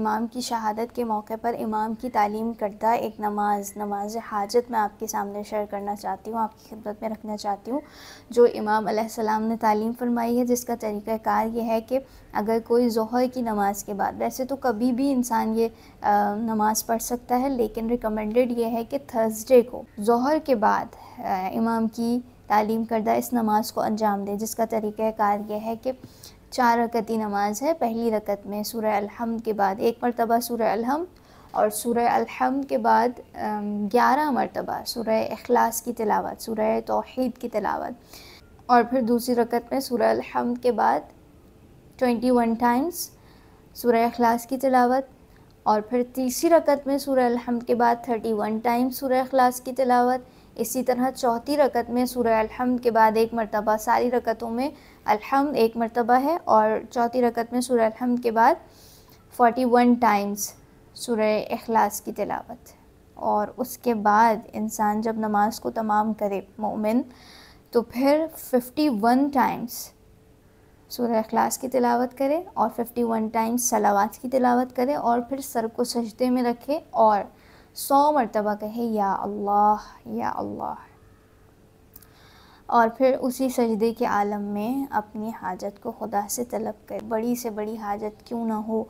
इमाम की शहादत के मौके पर इमाम की तालीम करदा एक नमाज हाजत मैं आपके सामने शेयर करना चाहती हूँ, आपकी खिदमत में रखना चाहती हूँ, जो इमाम अलैहिस्सलाम ने तालीम फ़रमाई है, जिसका तरीक़ाकार ये है कि अगर कोई ज़ोहर की नमाज़ के बाद, वैसे तो कभी भी इंसान ये नमाज़ पढ़ सकता है, लेकिन रिकमेंडेड ये है कि थर्सडे को ज़ोहर के बाद इमाम की तालीम करदा इस नमाज को अंजाम दें, जिसका तरीक़ाकार ये है कि 4 रकती नमाज़ है। पहली रकत में सूरह अल-हम्द के बाद 1 मरतबा सूरह अल-हम्द और सूरह अल-हम्द के बाद 11 मरतबा सूरह इखलास की तिलावत, सूरह तौहीद की तिलावत, और फिर दूसरी रकत में सूरह अल-हम्द के बाद 21 टाइम्स सूरह इखलास की तिलावत, और फिर तीसरी रकत में सूरह अल-हम्द के बाद 31 टाइम्स सूरह इखलास की तिलावत। इसी तरह चौथी रकत में सूरह अल-हम्द के बाद 1 मरतबा, सारी रकतों में अल-हम्द 1 मरतबा है, और चौथी रकत में सूरह अल-हम्द के बाद 41 टाइम्स सूरह इखलास की तिलावत। और उसके बाद इंसान जब नमाज को तमाम करे मोमिन, तो फिर 51 टाइम्स सूरह इखलास की तिलावत करे और 51 टाइम्स सलावात की तिलावत करे, और फिर सर को सजदे में रखे और 100 मरतबा कहे या अल्लाह या अल्लाह, और फिर उसी सजदे के आलम में अपनी हाजत को खुदा से तलब करे। बड़ी से बड़ी हाजत क्यों ना हो,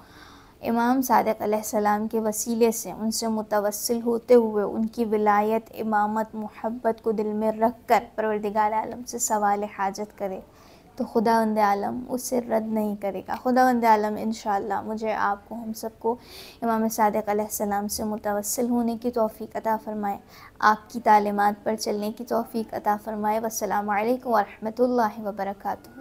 इमाम सादिक़ अलैहिस्सलाम के वसीले से उनसे मुतवस्सिल होते हुए उनकी विलायत, इमामत, मोहब्बत को दिल में रख कर परवरदिगार आलम से सवाल हाजत करे, तो खुदावंद आलम उसे रद्द नहीं करेगा। खुदावंद आलम इंशाअल्लाह मुझे, आपको, हम सबको इमाम सादिक़ अलैहिस्सलाम से मुतवस्सिल होने की तौफ़ीक़ अता फ़रमाए, आपकी तालीमात पर चलने की तौफ़ीक़ अता फ़रमाए। वस्सलामु अलैकुम व रहमतुल्लाहि व बरकातुहू।